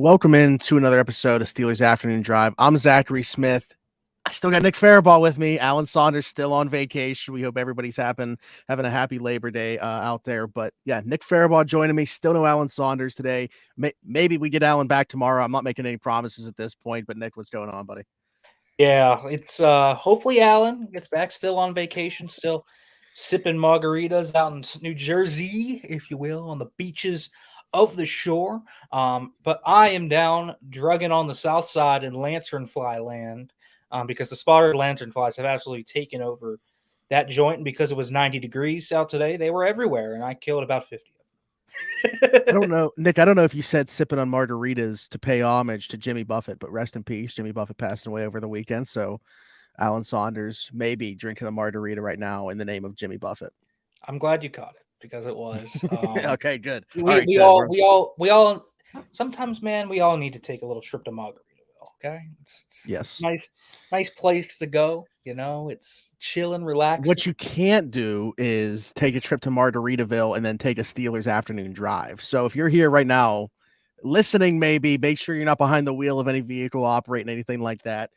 Welcome into another episode of Steelers Afternoon Drive. I'm Zachary Smith. I still got Nick Farabaugh with me. Alan Saunders still on vacation. We hope everybody's having a happy Labor Day out there. But yeah, Nick Farabaugh joining me. Still no Alan Saunders today. Maybe we get Alan back tomorrow. I'm not making any promises at this point. But Nick, what's going on, buddy? Yeah, it's hopefully Alan gets back still on vacation, still sipping margaritas out in New Jersey, if you will, on the beaches of the shore. But I am down drugging on the south side in lanternfly land because the spotted lanternflies have absolutely taken over that joint. And because it was 90 degrees out today, they were everywhere, and I killed about 50 of I them. don't know, Nick. I don't know if you said sipping on margaritas to pay homage to Jimmy Buffett, but rest in peace. Jimmy Buffett passed away over the weekend. So Alan Saunders may be drinking a margarita right now in the name of Jimmy Buffett. I'm glad you caught it because it was. Okay, good. All We right, we good. all we all we all sometimes, man, we all need to take a little trip to Margaritaville. Okay, it's Yes. nice place to go. You know, it's chilling, relaxing. What you can't do is take a trip to Margaritaville and then take a Steelers afternoon drive. So if you're here right now, listening, maybe make sure you're not behind the wheel of any vehicle operating anything like that.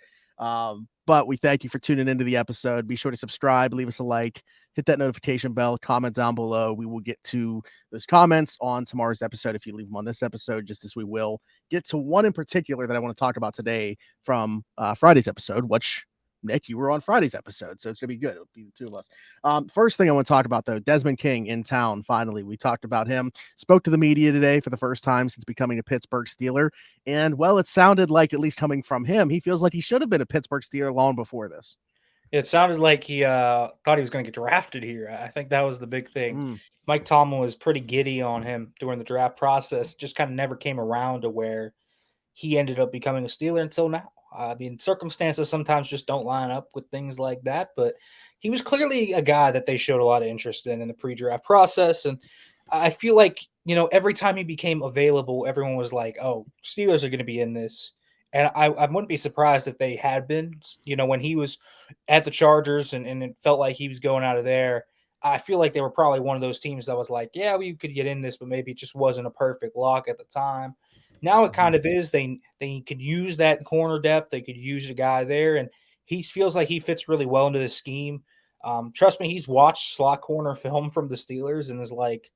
But we thank you for tuning into the episode. Be sure to subscribe, leave us a like, hit that notification bell, comment down below. We will get to those comments on tomorrow's episode if you leave them on this episode, just as we will get to one in particular that I want to talk about today from Friday's episode, which Nick, you were on Friday's episode, so it's gonna be good. It'll be the two of us. First thing I want to talk about, though, Desmond King in town. Finally, we talked about him. Spoke to the media today for the first time since becoming a Pittsburgh Steeler, and well, it sounded like, at least coming from him, he feels like he should have been a Pittsburgh Steeler long before this. It sounded like he thought he was going to get drafted here. I think that was the big thing. Mm. Mike Tomlin was pretty giddy on him during the draft process. Just kind of never came around to where he ended up becoming a Steeler until now. I mean, circumstances sometimes just don't line up with things like that, but he was clearly a guy that they showed a lot of interest in the pre-draft process. And I feel like, every time he became available, everyone was like, oh, Steelers are going to be in this. And I wouldn't be surprised if they had been, when he was at the Chargers and it felt like he was going out of there. I feel like they were probably one of those teams that was like, yeah, we could get in this, but maybe it just wasn't a perfect lock at the time. Now it kind of is. They could use that corner depth. They could use a guy there, and he feels like he fits really well into the scheme. Trust me, he's watched slot corner film from the Steelers and is like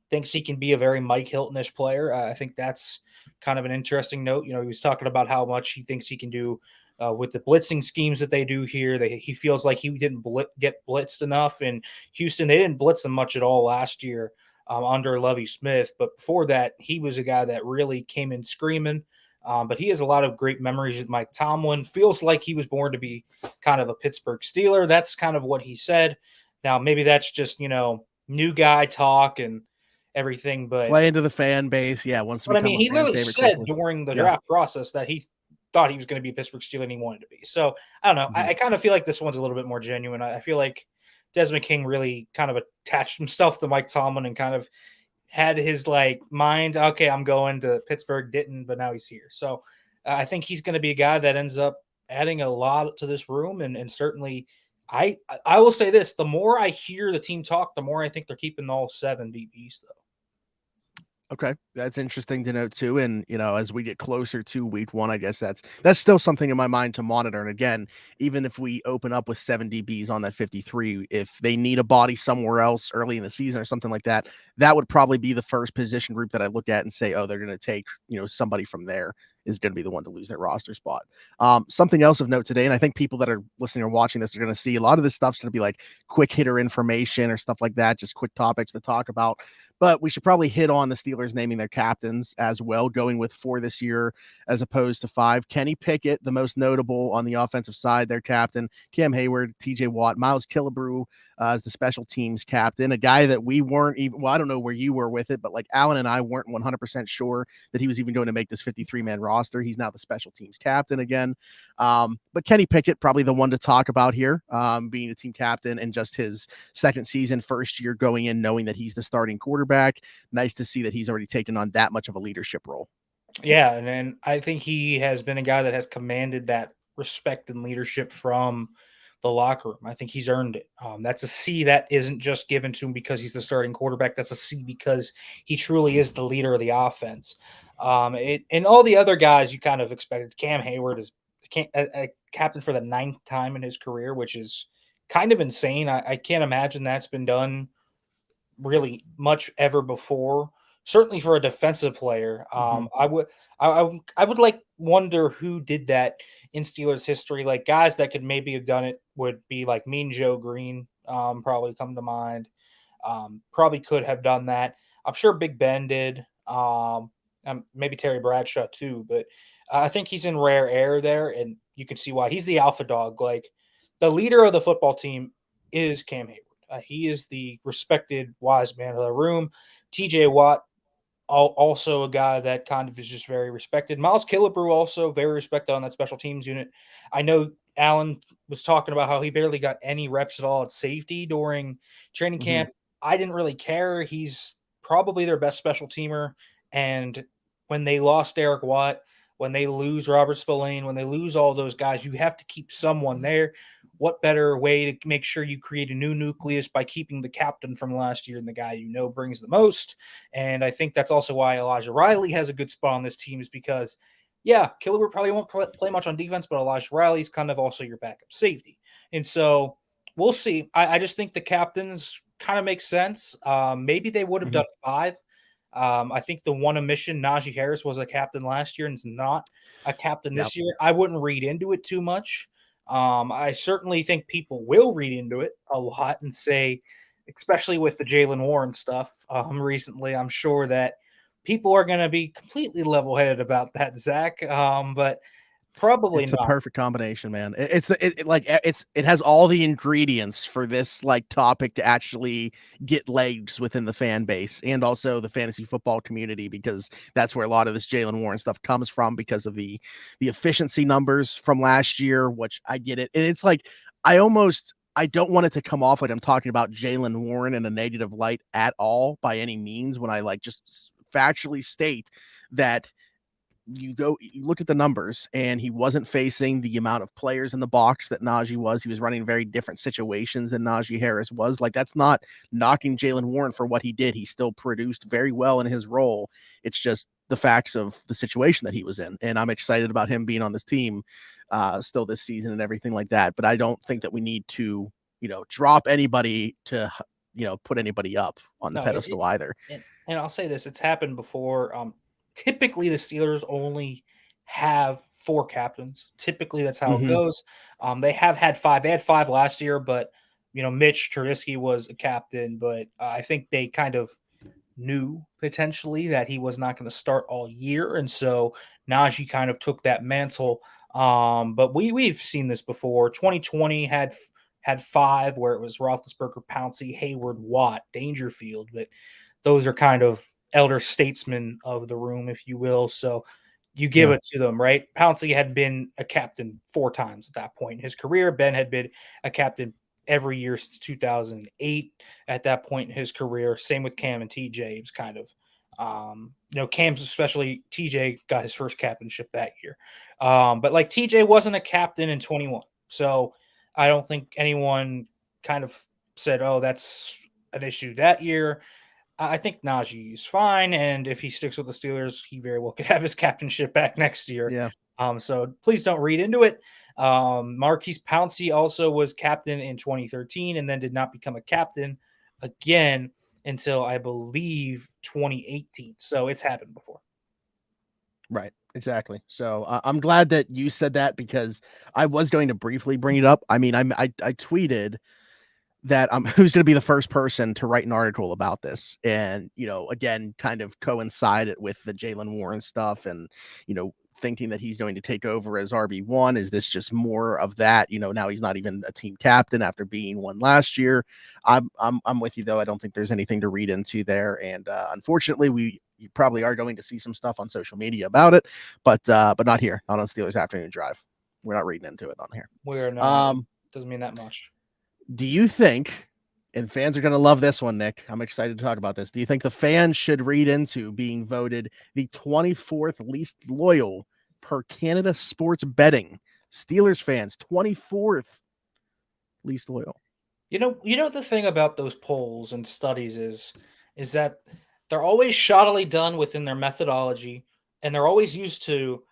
thinks he can be a very Mike Hilton-ish player. I think that's kind of an interesting note. He was talking about how much he thinks he can do with the blitzing schemes that they do here. He feels like he didn't get blitzed enough in Houston. They didn't blitz him much at all last year under Lovie Smith. But before that, he was a guy that really came in screaming. But he has a lot of great memories with Mike Tomlin. Feels like he was born to be kind of a Pittsburgh Steeler. That's kind of what he said. Now, maybe that's just, new guy talk and everything. Play into the fan base. Yeah, wants to But I become mean, a he fan literally favorite said quickly. during the Yeah. draft process that he thought he was going to be a Pittsburgh Steeler and he wanted to be. So I don't know. Mm-hmm. I kind of feel like this one's a little bit more genuine. I feel like Desmond King really kind of attached himself to Mike Tomlin and kind of had his mind. Okay, I'm going to Pittsburgh. Didn't, but now he's here. So I think he's going to be a guy that ends up adding a lot to this room, and certainly. I will say this: the more I hear the team talk, the more I think they're keeping all 7 DBs though. Okay, that's interesting to note too. And as we get closer to week one, I guess that's still something in my mind to monitor. And again, even if we open up with 7 DBs on that 53, if they need a body somewhere else early in the season or something like that, that would probably be the first position group that I look at and say, oh, they're going to take somebody from there is going to be the one to lose their roster spot. Something else of note today, and I think people that are listening or watching this are going to see a lot of this stuff's going to be like quick hitter information or stuff like that, just quick topics to talk about. But we should probably hit on the Steelers naming their captains as well, going with 4 this year as opposed to 5. Kenny Pickett, the most notable on the offensive side, their captain. Cam Hayward, TJ Watt, Miles Killebrew as the special teams captain, a guy that we weren't even, well, I don't know where you were with it, but like Alan and I weren't 100% sure that he was even going to make this 53-man roster. He's now the special teams captain again. But Kenny Pickett, probably the one to talk about here, being a team captain and just his second season, first year going in, knowing that he's the starting quarterback. Nice to see that he's already taken on that much of a leadership role. Yeah, and I think he has been a guy that has commanded that respect and leadership from the locker room. I think he's earned it. That's a C that isn't just given to him because he's the starting quarterback. That's a C because he truly is the leader of the offense. And all the other guys you kind of expected. Cam Hayward is a captain for the 9th time in his career, which is kind of insane. I can't imagine that's been done really much ever before. Certainly for a defensive player, Hmm. I would like wonder who did that in Steelers history. Like guys that could maybe have done it would be like Mean Joe Green, probably come to mind. Probably could have done that. I'm sure Big Ben did. Maybe Terry Bradshaw too, but I think he's in rare air there, and you can see why. He's the alpha dog. Like the leader of the football team is Cam Hayward. He is the respected wise man of the room. TJ Watt, also a guy that kind of is just very respected. Miles Killebrew, also very respected on that special teams unit. I know Allen was talking about how he barely got any reps at all at safety during training Hmm. camp. I didn't really care. He's probably their best special teamer. And when they lost Derek Watt, when they lose Robert Spillane, when they lose all those guys, you have to keep someone there. What better way to make sure you create a new nucleus by keeping the captain from last year and the guy you know brings the most? And I think that's also why Elijah Riley has a good spot on this team, is because, yeah, Killebrew probably won't play much on defense, but Elijah Riley's kind of also your backup safety. And so we'll see. I just think the captains kind of make sense. Maybe they would have Hmm. done 5. I think the one omission, Najee Harris was a captain last year and is not a captain Yep. this year. I wouldn't read into it too much. I certainly think people will read into it a lot and say, especially with the Jalen Warren stuff recently, I'm sure that people are going to be completely level headed about that, Zach. But probably It's the not. perfect combination, man. It's the like it has all the ingredients for this like topic to actually get legs within the fan base and also the fantasy football community, because that's where a lot of this Jalen Warren stuff comes from because of the efficiency numbers from last year, which I get it. And it's like I don't want it to come off like I'm talking about Jalen Warren in a negative light at all by any means when I like just factually state that you look at the numbers and he wasn't facing the amount of players in the box that Najee was. He was running very different situations than Najee Harris was. Like, that's not knocking Jalen Warren for what he did. He still produced very well in his role. It's just the facts of the situation that he was in. And I'm excited about him being on this team still this season and everything like that. But I don't think that we need to, drop anybody to, put anybody up on the No, pedestal either. and I'll say this: it's happened before. Typically, the Steelers only have 4 captains. Typically, that's how it Hmm. goes. They have had 5. They had 5 last year, but Mitch Trubisky was a captain. But I think they kind of knew potentially that he was not going to start all year, and so Najee kind of took that mantle. But we've seen this before. 2020 had 5 where it was Roethlisberger, Pouncey, Hayward, Watt, Dangerfield, but those are kind of elder statesmen of the room, if you will. So you give Yeah. it to them, right? Pouncey had been a captain 4 times at that point in his career. Ben had been a captain every year since 2008 at that point in his career. Same with Cam and TJ. It was kind of, Cam's especially TJ got his first captainship that year. But like TJ wasn't a captain in 21. So I don't think anyone kind of said, oh, that's an issue that year. I think Najee is fine, and if he sticks with the Steelers, he very well could have his captainship back next year. Yeah. So please don't read into it. Marquise Pouncey also was captain in 2013 and then did not become a captain again until I believe 2018. So it's happened before. Right. Exactly. So I'm glad that you said that because I was going to briefly bring it up. I mean, I tweeted that who's going to be the first person to write an article about this, and again, kind of coincided with the Jalen Warren stuff, and thinking that he's going to take over as RB1. Is this just more of that? Now he's not even a team captain after being one last year. I'm with you though. I don't think there's anything to read into there, and unfortunately, you probably are going to see some stuff on social media about it, but not here, not on Steelers Afternoon Drive. We're not reading into it on here. We're not. Um, Doesn't mean that much. do you think, and fans are going to love this one, Nick, I'm excited to talk about this. Do you think the fans should read into being voted the 24th least loyal per Canada Sports Betting? Steelers fans, 24th. least loyal. You know the thing about those polls and studies is that they're always shoddily done within their methodology, and they're always used to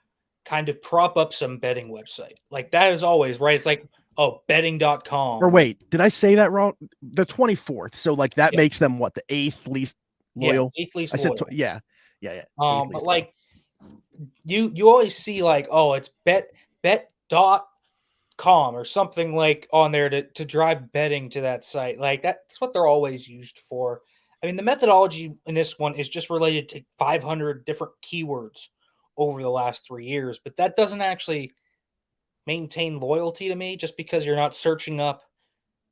kind of prop up some betting website. Like that is always right. It's like, oh, Or betting.com. Like, wait, did I say that wrong? The 24th. So like that yeah, makes them what, the eighth least yeah, loyal? eighth least I said loyal. yeah, yeah, yeah, eighth But least loyal. like you always see like, oh, it's bet.com or something like on there to drive betting to that site. Like that's what they're always used for. I mean, the methodology in this one is just related to 500 different keywords over the last 3 years, but that doesn't actually maintain loyalty to me just because you're not searching up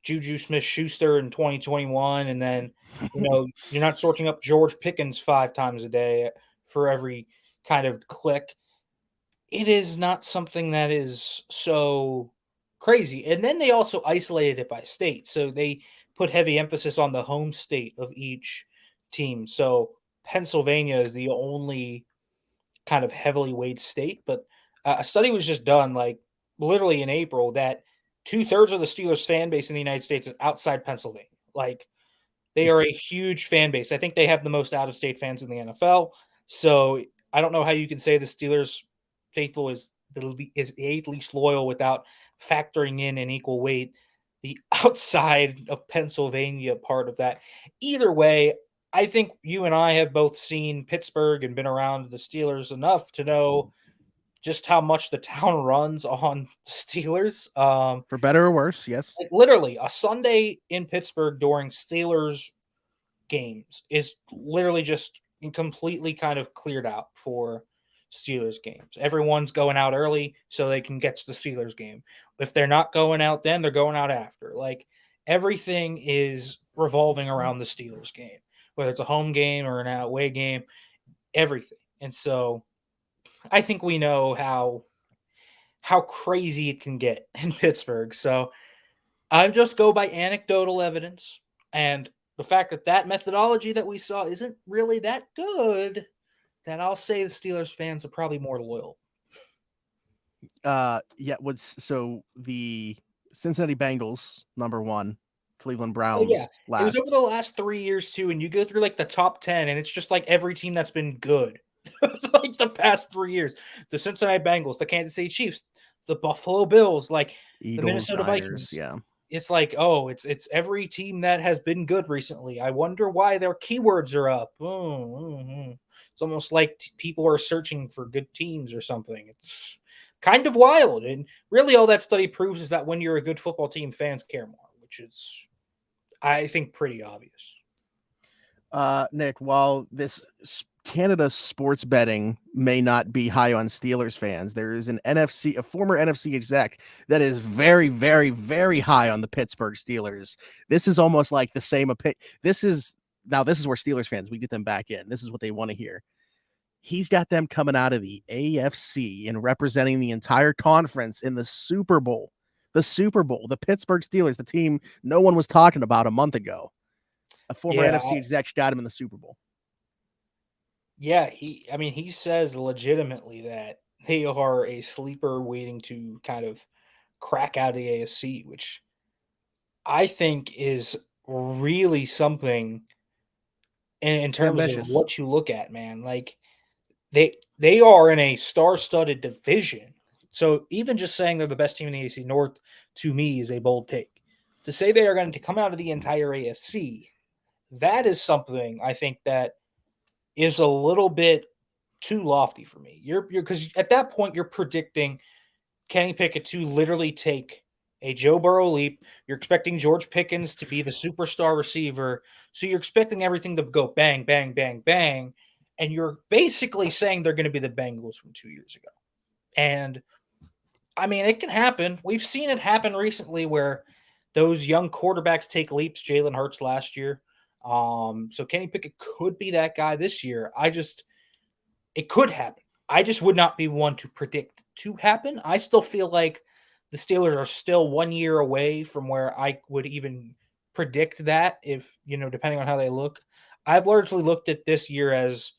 Juju Smith Schuster in 2021 and then, you're not searching up George Pickens 5 times a day for every kind of click. It is not something that is so crazy. And then they also isolated it by state. So they put heavy emphasis on the home state of each team. So Pennsylvania is the only kind of heavily weighed state. But a study was just done like literally in April that 2/3 of the Steelers fan base in the United States is outside Pennsylvania. Like they are a huge fan base. I think they have the most out of state fans in the NFL. So I don't know how you can say the Steelers faithful is the eighth least loyal without factoring in an equal weight the outside of Pennsylvania part of that. Either way, I think you and I have both seen Pittsburgh and been around the Steelers enough to know just how much the town runs on the Steelers. For better or worse, yes. Like literally a Sunday in Pittsburgh during Steelers games is literally just completely kind of cleared out for Steelers games. Everyone's going out early so they can get to the Steelers game. If they're not going out then, they're going out after. Like everything is revolving around the Steelers game, whether it's a home game or an away game, everything. And so I think we know how crazy it can get in Pittsburgh. So I just go by anecdotal evidence and the fact that that methodology that we saw isn't really that good, that I'll say the Steelers fans are probably more loyal. Yeah, so the Cincinnati Bengals number 1, Cleveland Oh yeah, Browns it was over last. the last 3 years too, and you go through like the top 10, and it's just like every team that's been good, like the past 3 years: the Cincinnati Bengals, the Kansas City Chiefs, the Buffalo Bills, like the Eagles, Minnesota Niners, Vikings. yeah. It's like, oh, it's every team that has been good recently. I wonder why their keywords are up. It's almost like people are searching for good teams or something. It's kind of wild, and really, all that study proves is that when you're a good football team, fans care more, which is, I think, pretty obvious. Nick, while Canada sports betting may not be high on Steelers fans, there is a former NFC exec that is very, very, very high on the Pittsburgh Steelers. This is almost like the same opinion. This is where Steelers fans, we get them back in. This is what they want to hear. He's got them coming out of the AFC and representing the entire conference in the Super Bowl. The Super Bowl, the Pittsburgh Steelers, the team no one was talking about a month ago. A former Yeah, NFC exec got him in the Super Bowl. yeah. I mean, he says legitimately that they are a sleeper waiting to kind of crack out of the AFC, which I think is really something in It's terms of ambitious. what you look at, man. Like they are in a star-studded division. So even just saying they're the best team in the AFC North to me is a bold take. To say they are going to come out of the entire AFC, that is something I think that is a little bit too lofty for me. You're because at that point you're predicting Kenny Pickett to literally take a Joe Burrow leap. You're expecting George Pickens to be the superstar receiver. So you're expecting everything to go bang, bang, bang, bang. And you're basically saying they're going to be the Bengals from 2 years ago. And I mean, it can happen. We've seen it happen recently where those young quarterbacks take leaps. Jalen Hurts last year. So Kenny Pickett could be that guy this year. It could happen. I just would not be one to predict to happen. I still feel like the Steelers are still 1 year away from where I would even predict that if, depending on how they look. I've largely looked at this year as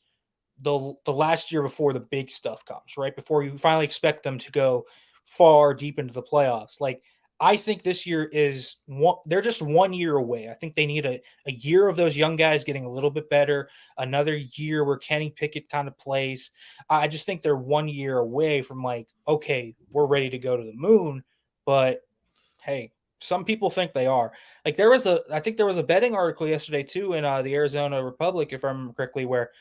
the last year before the big stuff comes, right? Before you finally expect them to go far deep into the playoffs. Like I think this year is they're just 1 year away. I think they need a year of those young guys getting a little bit better, another year where Kenny Pickett kind of plays. I just think they're 1 year away from like, okay, we're ready to go to the moon. But hey, some people think they are. Like I think there was a betting article yesterday too in the Arizona Republic, if I remember correctly, where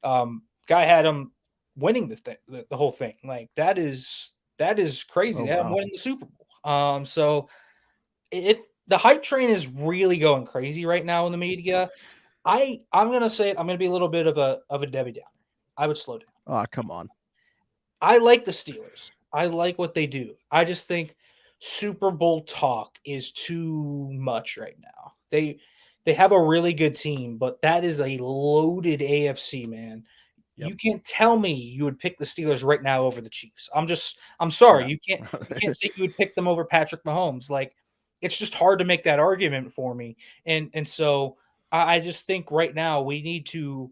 guy had him winning the whole thing. Like that is crazy. Oh They had him wow. winning the Super Bowl. So the hype train is really going crazy right now in the media. I'm gonna say it. I'm gonna be a little bit of a Debbie Downer. I would slow down. Oh, come on. I like the Steelers. I like what they do. I just think Super Bowl talk is too much right now. They have a really good team, but that is a loaded AFC, man. Yep. You can't tell me you would pick the Steelers right now over the Chiefs. I'm sorry. No. You can't say you would pick them over Patrick Mahomes. Like it's just hard to make that argument for me. And so I just think right now we need to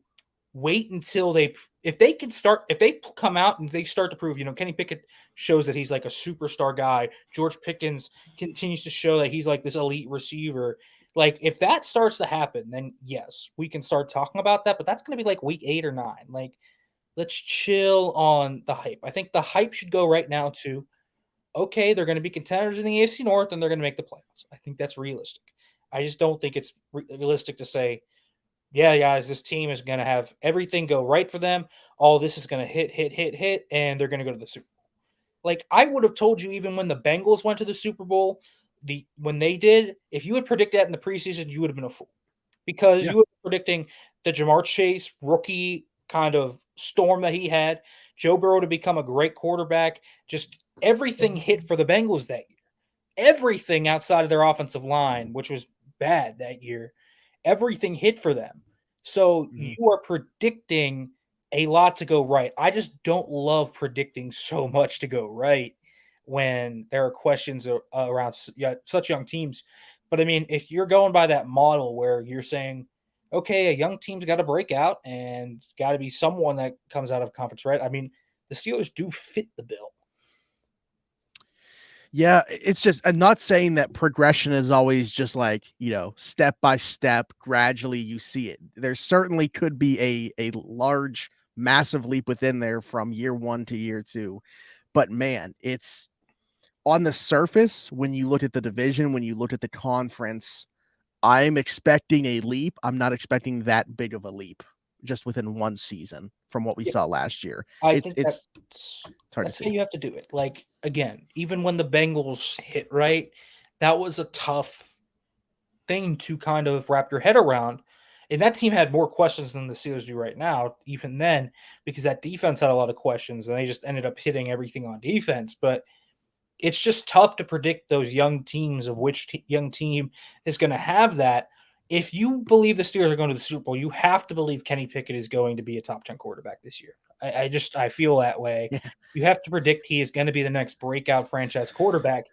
wait until if they come out and they start to prove, Kenny Pickett shows that he's like a superstar guy. George Pickens continues to show that he's like this elite receiver. Like if that starts to happen, then yes, we can start talking about that. But that's going to be like week 8 or 9. Like let's chill on the hype. I think the hype should go right now to okay, they're going to be contenders in the AFC North and they're going to make the playoffs. I think that's realistic. I just don't think it's realistic to say yeah, guys, this team is going to have everything go right for them. All this is going to hit, and they're going to go to the Super Bowl. Like I would have told you, even when the Bengals went to the Super Bowl, when they did, if you had predicted that in the preseason, you would have been a fool because Yeah. you were predicting the Jamar Chase rookie kind of storm that he had, Joe Burrow to become a great quarterback. Just everything hit for the Bengals that year. Everything outside of their offensive line, which was bad that year, everything hit for them. So Mhm. you are predicting a lot to go right. I just don't love predicting so much to go right when there are questions around such young teams. But I mean, if you're going by that model where you're saying, okay, a young team's got to break out and got to be someone that comes out of conference, right? I mean, the Steelers do fit the bill. Yeah, it's just I'm not saying that progression is always just like, step by step, gradually you see it. There certainly could be a large, massive leap within there from year 1 to year 2. But man, it's on the surface, when you look at the division, when you look at the conference, I'm expecting a leap. I'm not expecting that big of a leap just within one season from what we Yeah, saw last year. I It's think it's it's hard to that's how see. you have to do it. Like again, even when the Bengals hit right, that was a tough thing to kind of wrap your head around. And that team had more questions than the Steelers do right now, even then, because that defense had a lot of questions and they just ended up hitting everything on defense. But it's just tough to predict those young teams of which young team is going to have that. If you believe the Steelers are going to the Super Bowl, you have to believe Kenny Pickett is going to be a top 10 quarterback this year. I feel that way. Yeah. You have to predict he is going to be the next breakout franchise quarterback.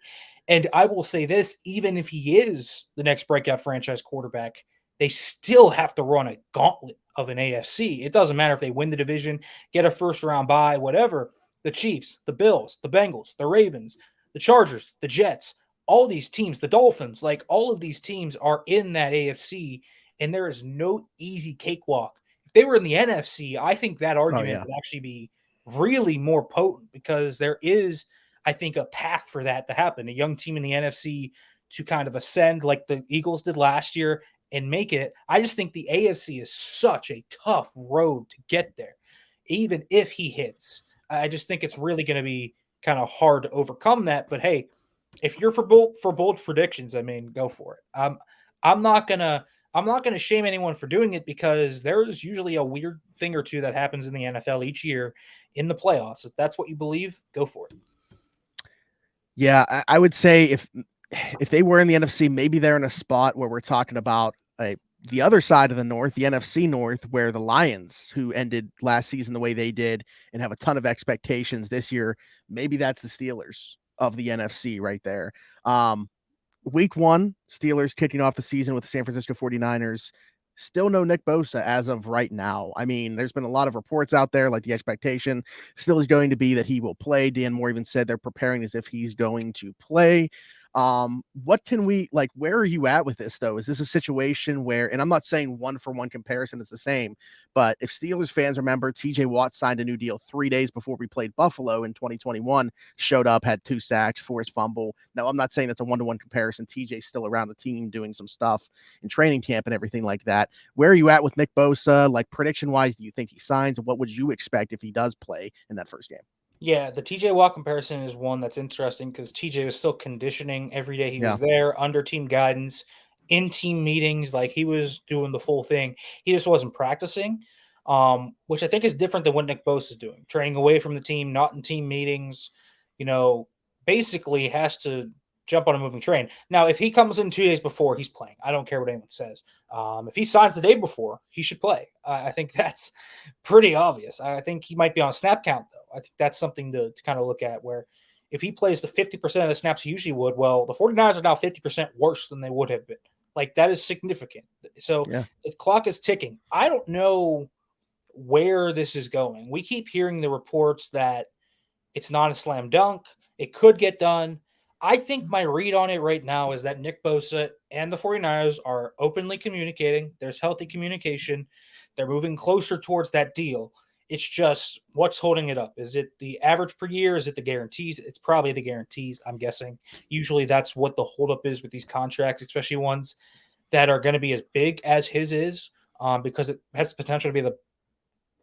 And I will say this, even if he is the next breakout franchise quarterback, they still have to run a gauntlet of an AFC. It doesn't matter if they win the division, get a first round bye, whatever. The Chiefs, the Bills, the Bengals, the Ravens, the Chargers, the Jets, all these teams, the Dolphins, like all of these teams are in that AFC, and there is no easy cakewalk. If they were in the NFC, I think that Oh argument yeah. would actually be really more potent because there is, I think, a path for that to happen. A young team in the NFC to kind of ascend like the Eagles did last year and make it. I just think the AFC is such a tough road to get there, even if he hits. I just think it's really going to be kind of hard to overcome that. But hey, if you're for bold predictions, I mean, go for it. I'm not gonna I'm not gonna shame anyone for doing it because there is usually a weird thing or two that happens in the NFL each year in the playoffs. If that's what you believe, go for it. Yeah, I would say if they were in the NFC, maybe they're in a spot where we're talking about the other side of the North, the NFC North, where the Lions, who ended last season the way they did and have a ton of expectations this year, maybe that's the Steelers of the NFC right there. Week 1, Steelers kicking off the season with the San Francisco 49ers. Still no Nick Bosa as of right now. I mean, there's been a lot of reports out there, like the expectation still is going to be that he will play. Dan Moore even said they're preparing as if he's going to play. What can we like? Where are you at with this though? Is this a situation where, and I'm not saying one for one comparison is the same, but if Steelers fans remember, TJ Watt signed a new deal 3 days before we played Buffalo in 2021, showed up, had 2 sacks, forced fumble. Now, I'm not saying that's a one-to-one comparison. TJ's still around the team doing some stuff in training camp and everything like that. Where are you at with Nick Bosa? Like, prediction wise, do you think he signs? And what would you expect if he does play in that first game? Yeah, the TJ Watt comparison is one that's interesting because TJ was still conditioning every day he Yeah. was there under team guidance, in team meetings, like he was doing the full thing. He just wasn't practicing, which I think is different than what Nick Bosa is doing, training away from the team, not in team meetings. You know, basically has to jump on a moving train. Now, if he comes in 2 days before, he's playing. I don't care what anyone says. If he signs the day before, he should play. I think that's pretty obvious. I think he might be on a snap count, though. I think that's something to kind of look at where if he plays the 50% of the snaps he usually would, well, the 49ers are now 50% worse than they would have been. Like, that is significant. So Yeah. the clock is ticking. I don't know where this is going. We keep hearing the reports that it's not a slam dunk. It could get done. I think my read on it right now is that Nick Bosa and the 49ers are openly communicating. There's healthy communication. They're moving closer towards that deal. It's just what's holding it up. Is it the average per year? Is it the guarantees? It's probably the guarantees, I'm guessing. Usually that's what the holdup is with these contracts, especially ones that are going to be as big as his is, because it has the potential to be the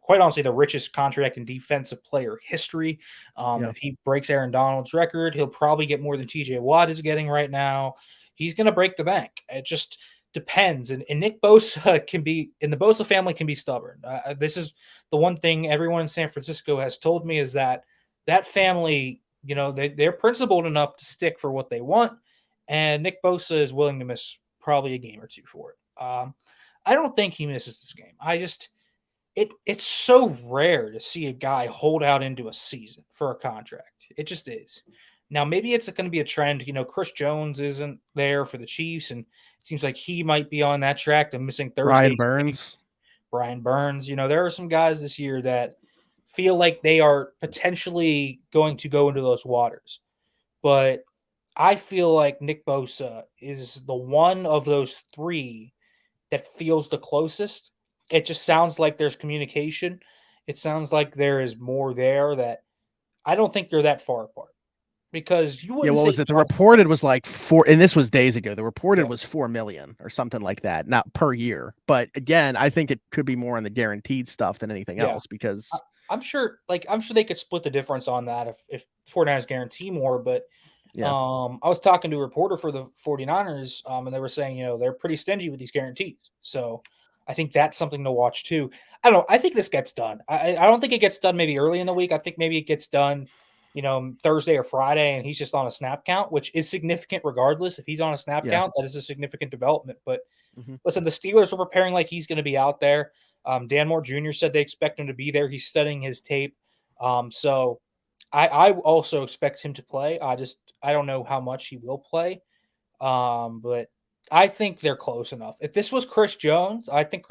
quite honestly the richest contract in defensive player history. Yeah. If he breaks Aaron Donald's record, he'll probably get more than TJ Watt is getting right now. He's going to break the bank. It just depends. And Nick Bosa can be, and the Bosa family can be stubborn. This is the one thing everyone in San Francisco has told me is that that family, they're principled enough to stick for what they want. And Nick Bosa is willing to miss probably a game or two for it. I don't think he misses this game. It's so rare to see a guy hold out into a season for a contract. It just is. Now, maybe it's going to be a trend. Chris Jones isn't there for the Chiefs, and it seems like he might be on that track to missing Brian Thursday. Burns. Brian Burns. There are some guys this year that feel like they are potentially going to go into those waters. But I feel like Nick Bosa is the one of those three that feels the closest. It just sounds like there's communication. It sounds like there is more there that I don't think they're that far apart because you Yeah, wouldn't what say was it? The Jones is reported was like four, and this was days ago. The reported yeah, was 4 million or something like that, not per year. But again, I think it could be more on the guaranteened stuff than anything yeah. else because I'm sure they could split the difference on that if 49ers guarantee more, but yeah, I was talking to a reporter for the 49ers, and they were saying, they're pretty stingy with these guarantees. So I think that's something to watch too. I don't know. I think this gets done. I don't think it gets done maybe early in the week. I think maybe it gets done, Thursday or Friday, and he's just on a snap count, which is significant regardless. If he's on a snap yeah. count, that is a significant development. But Hmm. listen, the Steelers are preparing like he's going to be out there. Dan Moore Jr. said they expect him to be there. He's studying his tape. So I also expect him to play. I don't know how much he will play. But I think they're close enough. If this was Chris Jones, I think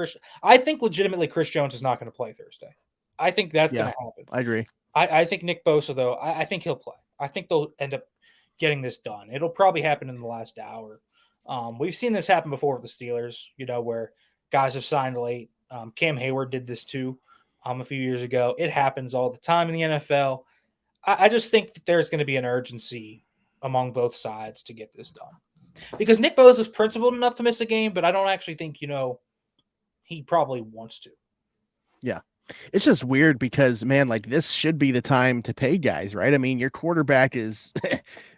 legitimately Chris Jones is not going to play Thursday. I think that's going Yeah, to happen. I agree. I think Nick Bosa though, I think he'll play. I think they'll end up getting this done. It'll probably happen in the last hour. We've seen this happen before with the Steelers, where guys have signed late. Cam Hayward did this too a few years ago. It happens all the time in the NFL. I just think that there's going to be an urgency among both sides to get this done because Nick Bosa is principled enough to miss a game, but I don't actually think he probably wants to. Yeah. It's just weird because, man, like this should be the time to pay guys, right? I mean, your quarterback is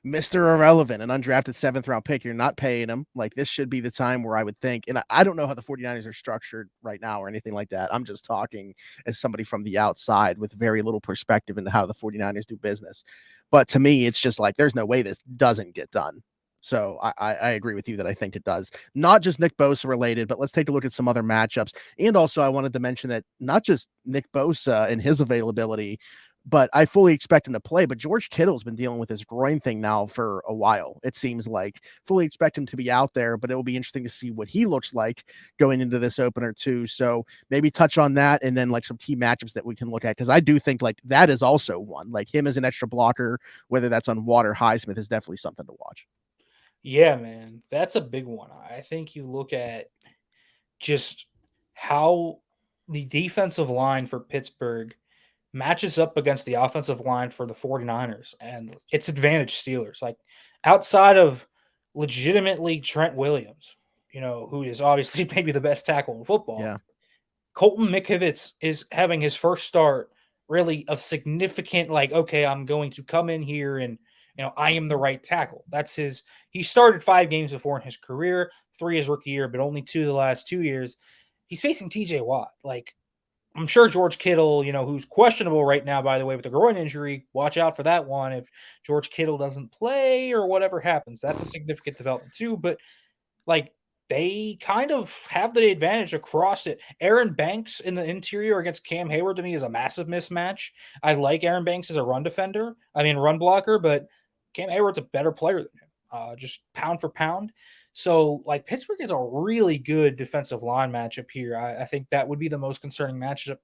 Mr. Irrelevant, an undrafted 7th round pick. You're not paying him. Like, this should be the time where I would think, and I don't know how the 49ers are structured right now or anything like that. I'm just talking as somebody from the outside with very little perspective into how the 49ers do business. But to me, it's just like there's no way this doesn't get done. So I agree with you that I think it does. Not just Nick Bosa related, but let's take a look at some other matchups. And also, I wanted to mention that not just Nick Bosa and his availability, but I fully expect him to play. But George Kittle's been dealing with his groin thing now for a while. It seems like fully expect him to be out there, but it will be interesting to see what he looks like going into this opener too. So maybe touch on that and then like some key matchups that we can look at. Cause I do think like that is also one, like him as an extra blocker, whether that's on Watt or Highsmith is definitely something to watch. Yeah, man, that's a big one. I think you look at just how the defensive line for Pittsburgh matches up against the offensive line for the 49ers, and it's advantage Steelers. Like, outside of legitimately Trent Williams, who is obviously maybe the best tackle in football, Yeah. Colton McKivitz is having his first start really of significant, like, okay, I'm going to come in here and, I am the right tackle. He started 5 games before in his career, 3 his rookie year, but only 2 the last 2 years. He's facing TJ Watt. Like, I'm sure George Kittle, who's questionable right now, by the way, with the groin injury, watch out for that one. If George Kittle doesn't play or whatever happens, that's a significant development too. But like, they kind of have the advantage across it. Aaron Banks in the interior against Cam Hayward to me is a massive mismatch. I like Aaron Banks as a run blocker, but Cam Hayward's a better player than him, just pound for pound. So, like, Pittsburgh is a really good defensive line matchup here. I think that would be the most concerning matchup.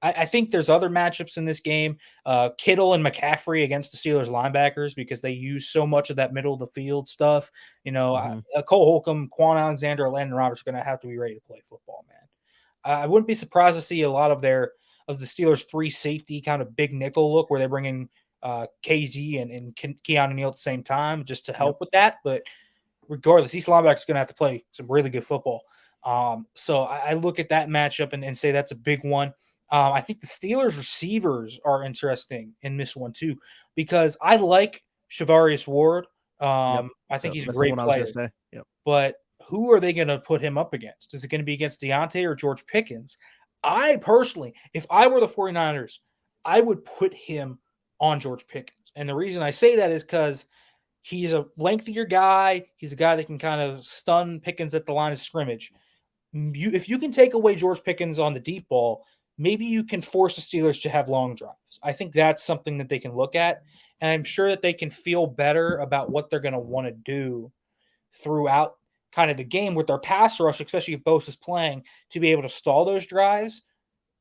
I think there's other matchups in this game. Kittle and McCaffrey against the Steelers linebackers because they use so much of that middle of the field stuff. Hmm. Cole Holcomb, Quan Alexander, Landon Roberts are going to have to be ready to play football, man. I wouldn't be surprised to see a lot of the Steelers' three safety kind of big nickel look where they're bringing KZ and Keanu Neal at the same time just to Yep. help with that. But regardless, these linebackers are going to have to play some really good football. So I look at that matchup and say that's a big one. I think the Steelers receivers are interesting in this one too, because I like Shavarius Ward. Yep. I think So he's a that's the great one I was gonna player, say. Yep. but who are they going to put him up against? Is it going to be against Deontay or George Pickens? I personally, if I were the 49ers, I would put him on George Pickens. And the reason I say that is because he's a lengthier guy. He's a guy that can kind of stun Pickens at the line of scrimmage. If you can take away George Pickens on the deep ball, maybe you can force the Steelers to have long drives. I think that's something that they can look at. And I'm sure that they can feel better about what they're going to want to do throughout kind of the game with their pass rush, especially if Bosa is playing, to be able to stall those drives.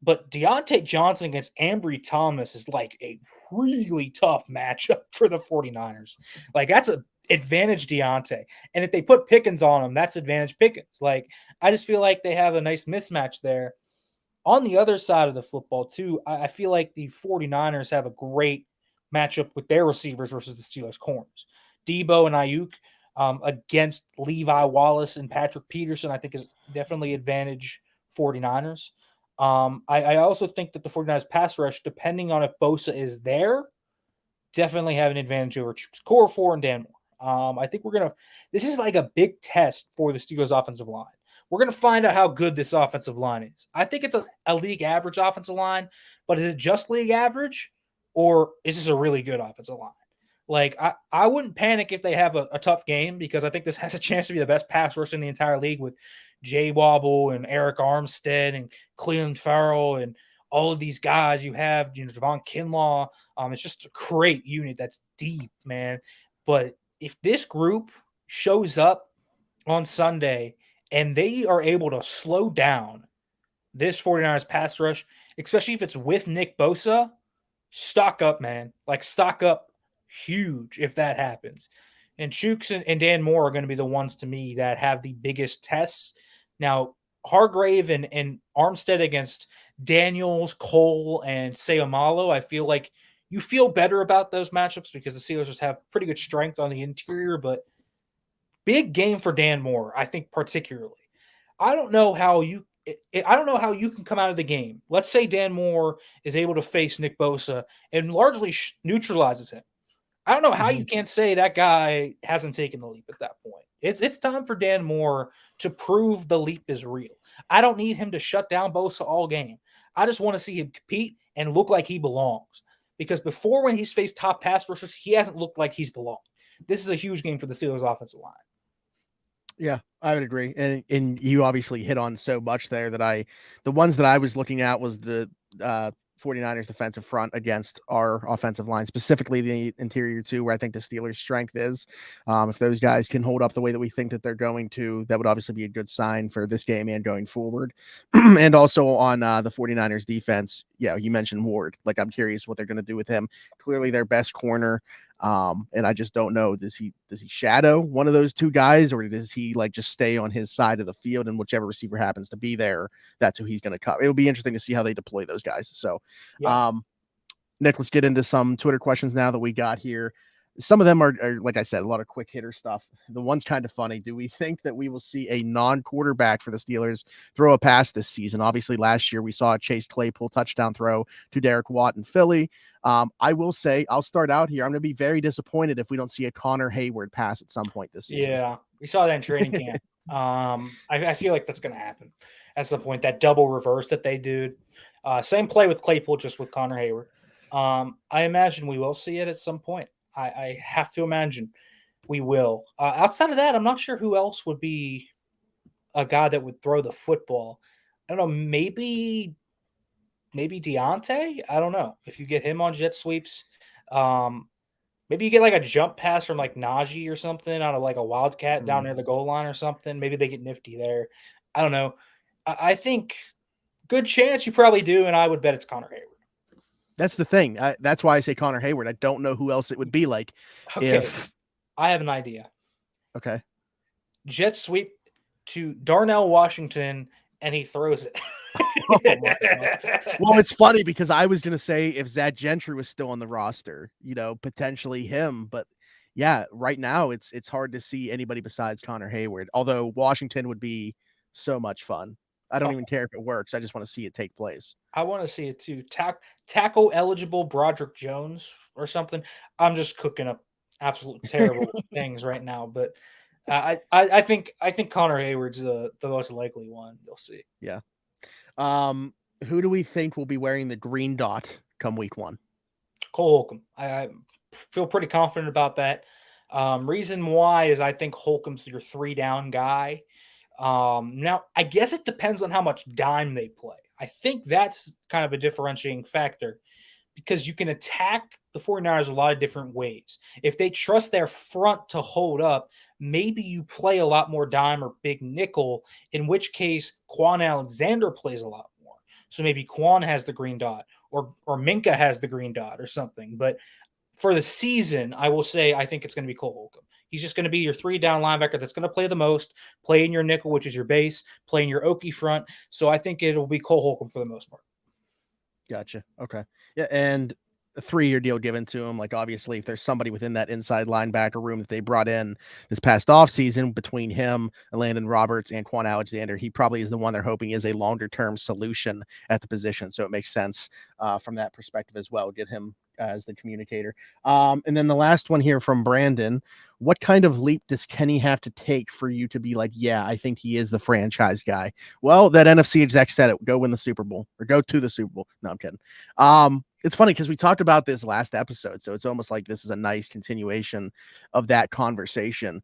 But Deontay Johnson against Ambry Thomas is like a really tough matchup for the 49ers. Like, that's a advantage Deontay. And if they put Pickens on him, that's advantage Pickens. Like, I just feel like they have a nice mismatch there. On the other side of the football, too, I feel like the 49ers have a great matchup with their receivers versus the Steelers' corners. Debo and Ayuk against Levi Wallace and Patrick Peterson, I think is definitely advantage 49ers. I also think that the 49ers pass rush, depending on if Bosa is there, definitely have an advantage over Core 4 and Dan Moore. I think this is like a big test for the Steelers offensive line. We're going to find out how good this offensive line is. I think it's a league average offensive line, but is it just league average or is this a really good offensive line? Like, I wouldn't panic if they have a tough game because I think this has a chance to be the best pass rush in the entire league with Jay Wobble and Eric Armstead and Cleveland Farrell and all of these guys. You have, Javon Kinlaw. It's just a great unit that's deep, man. But if this group shows up on Sunday and they are able to slow down this 49ers pass rush, especially if it's with Nick Bosa, stock up, man. Like, stock up huge if that happens. And Chooks and Dan Moore are going to be the ones to me that have the biggest tests. Now, Hargrave and Armstead against Daniels, Cole, and Sayamalo, I feel like you feel better about those matchups because the Steelers just have pretty good strength on the interior, but big game for Dan Moore, I think particularly. I don't know how you I don't know how you can come out of the game. Let's say Dan Moore is able to face Nick Bosa and largely neutralizes him. I don't know how Hmm. you can't say that guy hasn't taken the leap at that point. It's time for Dan Moore to prove the leap is real. I don't need him to shut down Bosa all game. I just want to see him compete and look like he belongs. Because before, when he's faced top pass rushers, he hasn't looked like he's belonged. This is a huge game for the Steelers offensive line. Yeah, I would agree. And you obviously hit on so much there that the ones that I was looking at was the 49ers defensive front against our offensive line, specifically the interior too, where I think the Steelers' strength is. If those guys can hold up the way that we think that they're going to, that would obviously be a good sign for this game and going forward. And also on the 49ers defense, yeah, you mentioned Ward. Like, I'm curious what they're going to do with him. Clearly their best corner. And I just don't know. Does he shadow one of those two guys, or does he like just stay on his side of the field and whichever receiver happens to be there, that's who he's going to cover? It'll be interesting to see how they deploy those guys. So, Yeah. um, Nick, let's get into some Twitter questions now that we got here. Some of them are, like I said, a lot of quick hitter stuff. The one's kind of funny. Do we think that we will see a non-quarterback for the Steelers throw a pass this season? Obviously, last year we saw a Chase Claypool touchdown throw to Derek Watt in Philly. I will say, I'll start out here. I'm going to be very disappointed if we don't see a Connor Hayward pass at some point this season. Yeah. We saw that in training camp. I feel like that's going to happen at some point. That double reverse that they do. Same play with Claypool, just with Connor Hayward. I imagine we will see it at some point. I have to imagine we will. Outside of that, I'm not sure who else would be a guy that would throw the football. I don't know. Maybe Deontay. I don't know if you get him on jet sweeps. Um, Maybe you get like a jump pass from like Najee or something out of like a wildcat down near the goal line or something. Maybe they get nifty there. I don't know. I think good chance you probably do, and I would bet it's Connor Hayward. That's the thing. That's why I say Connor Hayward. I don't know who else it would be like. Okay, If I have an idea. okay. Jet sweep to Darnell Washington, and he throws it. Oh my God. Well, it's funny because I was gonna say if Zach Gentry was still on the roster, potentially him. But yeah, right now it's hard to see anybody besides Connor Hayward. Although Washington would be so much fun. I don't Oh, even care if it works. I just want to see it take place. I want to see it too. Tackle eligible Broderick Jones or something. I'm just cooking up absolute terrible things right now, but I think Connor Hayward's the most likely one. You'll see. Yeah. Who do we think will be wearing the green dot come week 1? Cole Holcomb. I feel pretty confident about that. Reason why is I think Holcomb's your 3 down guy. Now, I guess it depends on how much dime they play. I think that's kind of a differentiating factor because you can attack the 49ers a lot of different ways. If they trust their front to hold up, maybe you play a lot more dime or big nickel, in which case Quan Alexander plays a lot more. So maybe Quan has the green dot or Minka has the green dot or something. But for the season, I will say I think it's going to be Cole Holcomb. He's just going to be your 3 down linebacker that's going to play the most, play in your nickel, which is your base, play in your Okie front. So I think it'll be Cole Holcomb for the most part. Gotcha. Okay. Yeah, and a 3-year deal given to him. Like obviously, if there's somebody within that inside linebacker room that they brought in this past offseason between him, Landon Roberts, and Quan Alexander, he probably is the one they're hoping is a longer term solution at the position. So it makes sense from that perspective as well. Get him as the communicator. And then the last one here from Brandon. What kind of leap does Kenny have to take for you to be like, yeah, I think he is the franchise guy? Well, that NFC exec said it. Go win the Super Bowl or go to the Super Bowl. No, I'm kidding. It's funny because we talked about this last episode, so it's almost like this is a nice continuation of that conversation.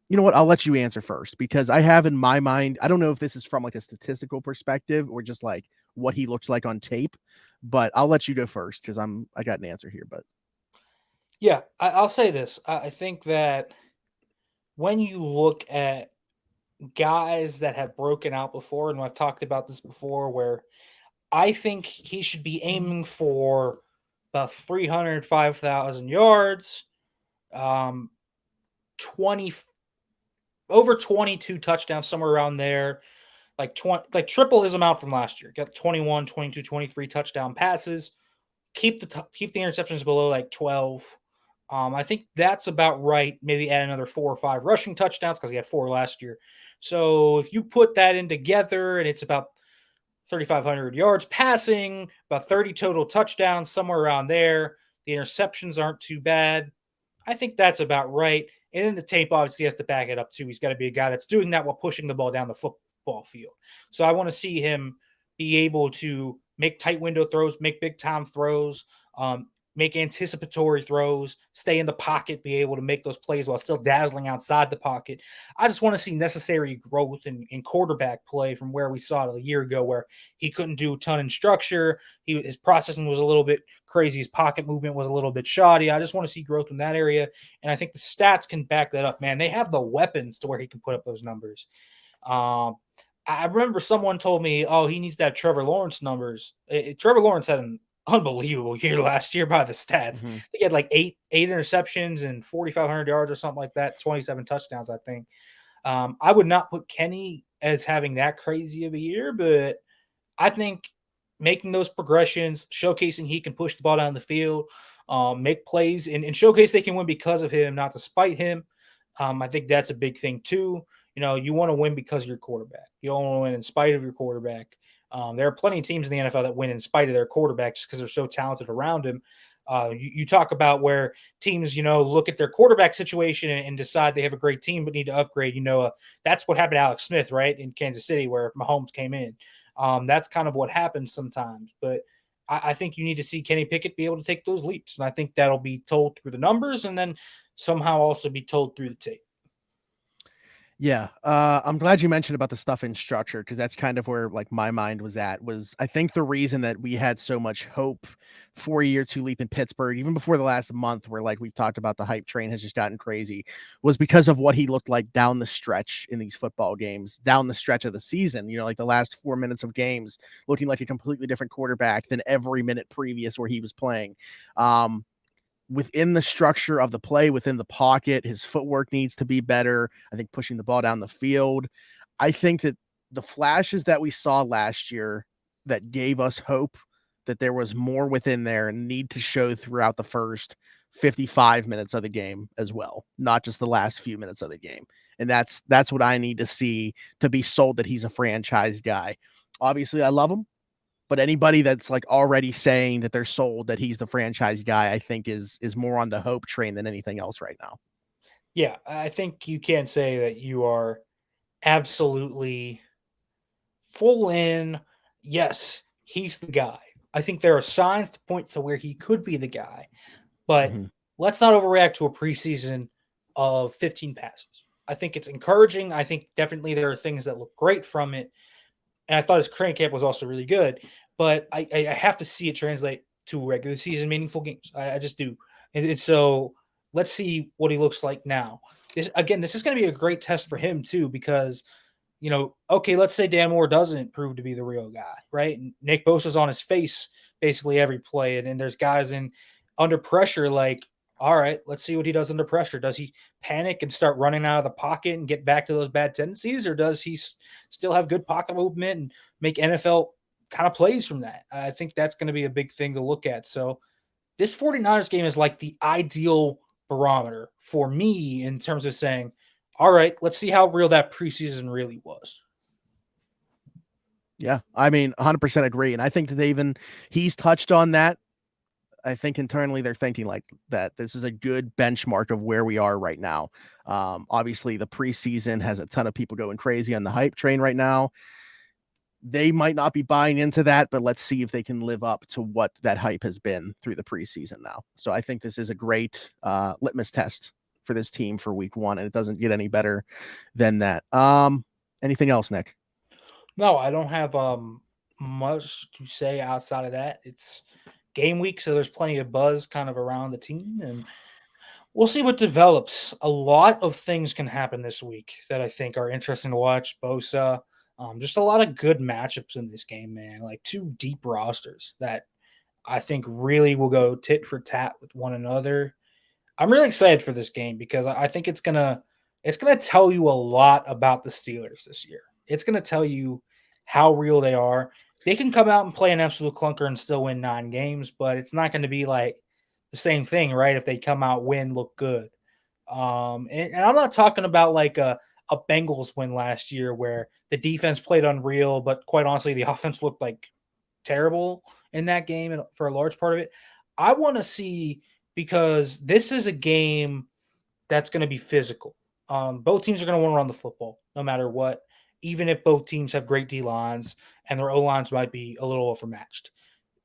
You know what? I'll let you answer first because I have in my mind, I don't know if this is from like a statistical perspective or just like what he looks like on tape, but I'll let you go first because I got an answer here. But Yeah, I'll say this. I think that when you look at guys that have broken out before, and I've talked about this before, where I think he should be aiming for about 305,000 yards, 20 over 22 touchdowns, somewhere around there, like 20, like triple his amount from last year. Got 21, 22, 23 touchdown passes. Keep the interceptions below like 12. I think that's about right. Maybe add another 4 or 5 rushing touchdowns because he had 4 last year. So if you put that in together and it's about 3,500 yards passing, about 30 total touchdowns, somewhere around there. The interceptions aren't too bad. I think that's about right. And then the tape obviously has to back it up too. He's got to be a guy that's doing that while pushing the ball down the football field. So I want to see him be able to make tight window throws, make big time throws, make anticipatory throws, stay in the pocket, be able to make those plays while still dazzling outside the pocket. I just want to see necessary growth in quarterback play from where we saw it a year ago, where he couldn't do a ton in structure. His processing was a little bit crazy. His pocket movement was a little bit shoddy. I just want to see growth in that area. And I think the stats can back that up, man. They have the weapons to where he can put up those numbers. I remember someone told me, oh, he needs to have Trevor Lawrence numbers. Trevor Lawrence had unbelievable year last year by the stats. Hmm. He had like eight interceptions and 4,500 yards or something like that, 27 touchdowns, I think. I would not put Kenny as having that crazy of a year, but I think making those progressions, showcasing he can push the ball down the field, make plays, and showcase they can win because of him, not despite him. I think that's a big thing too. You want to win because of your quarterback. You don't want to win in spite of your quarterback. There are plenty of teams in the NFL that win in spite of their quarterback just because they're so talented around him. You talk about where teams, look at their quarterback situation and decide they have a great team but need to upgrade. That's what happened to Alex Smith, right, in Kansas City, where Mahomes came in. That's kind of what happens sometimes. But I think you need to see Kenny Pickett be able to take those leaps. And I think that'll be told through the numbers and then somehow also be told through the tape. Yeah, I'm glad you mentioned about the stuff in structure because that's kind of where like my mind was at. Was I think the reason that we had so much hope for a year two leap in Pittsburgh, even before the last month, where like we've talked about the hype train has just gotten crazy, was because of what he looked like down the stretch in these football games, down the stretch of the season. Like the last 4 minutes of games, looking like a completely different quarterback than every minute previous where he was playing. Within the structure of the play, within the pocket, his footwork needs to be better. I think pushing the ball down the field. I think that the flashes that we saw last year that gave us hope that there was more within there and need to show throughout the first 55 minutes of the game as well, not just the last few minutes of the game. And that's what I need to see to be sold that he's a franchise guy. Obviously, I love him. But anybody that's like already saying that they're sold that he's the franchise guy, I think is more on the hope train than anything else right now. Yeah, I think you can say that you are absolutely full in. Yes, he's the guy. I think there are signs to point to where he could be the guy, but Mhm. let's not overreact to a preseason of 15 passes. I think it's encouraging. I think definitely there are things that look great from it. And I thought his training camp was also really good, but I have to see it translate to regular season meaningful games. I just do. And so let's see what he looks like now. This is going to be a great test for him too, because okay, let's say Dan Moore doesn't prove to be the real guy, right? And Nick Bosa's on his face basically every play, and there's guys in under pressure. Like, all right, let's see what he does under pressure. Does he panic and start running out of the pocket and get back to those bad tendencies, or does he still have good pocket movement and make NFL kind of plays from that? I think that's going to be a big thing to look at. So this 49ers game is like the ideal barometer for me in terms of saying, all right, let's see how real that preseason really was. Yeah, I mean, 100% agree, and I think that he's touched on that. I think internally they're thinking like that. This is a good benchmark of where we are right now. Obviously, the preseason has a ton of people going crazy on the hype train right now. They might not be buying into that, but let's see if they can live up to what that hype has been through the preseason now. So I think this is a great litmus test for this team for week one, and it doesn't get any better than that. Anything else, Nick? No, I don't have much to say outside of that. It's game week, so there's plenty of buzz kind of around the team, and we'll see what develops. A lot of things can happen this week that I think are interesting to watch. Bosa, just a lot of good matchups in this game, man. Like two deep rosters that I think really will go tit for tat with one another. I'm really excited for this game because I think it's gonna tell you a lot about the Steelers this year. It's gonna tell you how real they are. They can come out and play an absolute clunker and still win 9 games, but it's not going to be like the same thing, right? If they come out, win, look good. And I'm not talking about like a Bengals win last year where the defense played unreal, but quite honestly, the offense looked like terrible in that game and for a large part of it. I want to see because this is a game that's going to be physical. Both teams are going to want to run the football no matter what, even if both teams have great D lines and their O lines might be a little overmatched.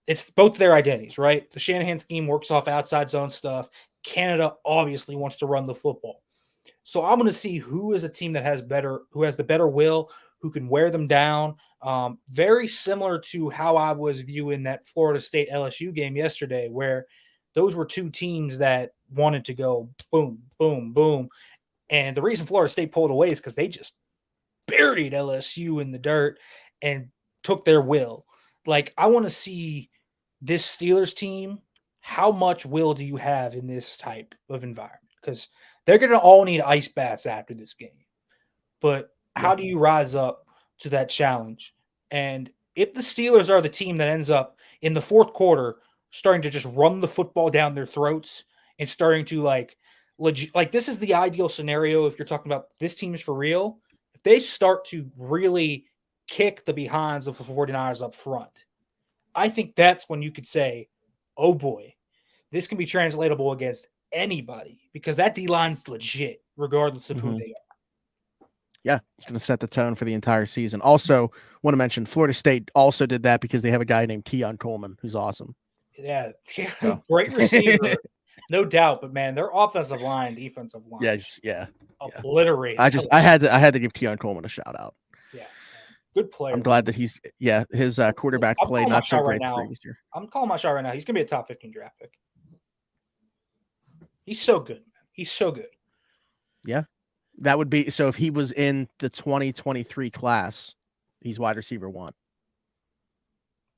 It's both their identities, right? The Shanahan scheme works off outside zone stuff. Canada obviously wants to run the football. So I'm going to see who is a team that who has the better will, who can wear them down. Very similar to how I was viewing that Florida State LSU game yesterday, where those were two teams that wanted to go boom, boom, boom. And the reason Florida State pulled away is because they just buried LSU in the dirt and took their will. Like, I want to see this Steelers team, how much will do you have in this type of environment? Because they're going to all need ice baths after this game. But Yeah. how do you rise up to that challenge? And if the Steelers are the team that ends up in the fourth quarter starting to just run the football down their throats and starting to like this is the ideal scenario if you're talking about this team is for real. If they start to really kick the behinds of the 49ers up front, I think that's when you could say, oh boy, this can be translatable against anybody because that D line's legit, regardless of who Mm-hmm. they are. Yeah, it's going to set the tone for the entire season. Also, want to mention Florida State also did that because they have a guy named Keon Coleman who's awesome. Yeah, So great receiver, no doubt. But man, their offensive line, defensive line, yes, yeah. obliterated. I had to give Keon Coleman a shout out. Yeah, good player. I'm glad that his quarterback I'm play calling my not so shot great right now. the previous year. I'm calling my shot right now. He's gonna be a top 15 draft pick. He's so good. He's so good. Yeah. That would be so if he was in the 2023 class, he's wide receiver 1.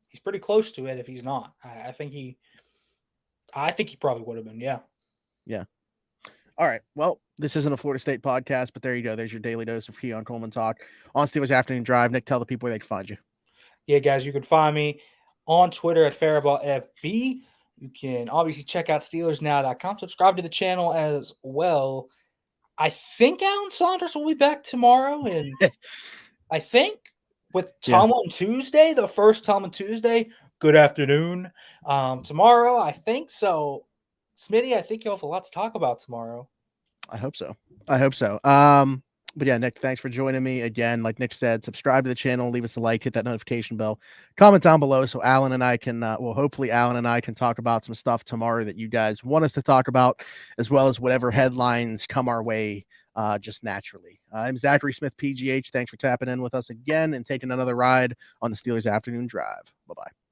He's pretty close to it if he's not. I think he probably would have been, yeah. Yeah. All right. Well, this isn't a Florida State podcast, but there you go. There's your daily dose of Keon Coleman talk on Steelers Afternoon Drive. Nick, tell the people where they can find you. Yeah, guys, you can find me on Twitter at Farabaugh FB. You can obviously check out SteelersNow.com. Subscribe to the channel as well. I think Alan Saunders will be back tomorrow, and I think with Tomlin Tuesday, the first Tomlin Tuesday. Good afternoon. Tomorrow, I think so. Smitty, I think you'll have a lot to talk about tomorrow. I hope so. But yeah, Nick, thanks for joining me again. Like Nick said, subscribe to the channel, leave us a like, hit that notification bell, comment down below so Alan and I can, hopefully Alan and I can talk about some stuff tomorrow that you guys want us to talk about, as well as whatever headlines come our way just naturally. I'm Zachary Smith, PGH. Thanks for tapping in with us again and taking another ride on the Steelers Afternoon Drive. Bye-bye.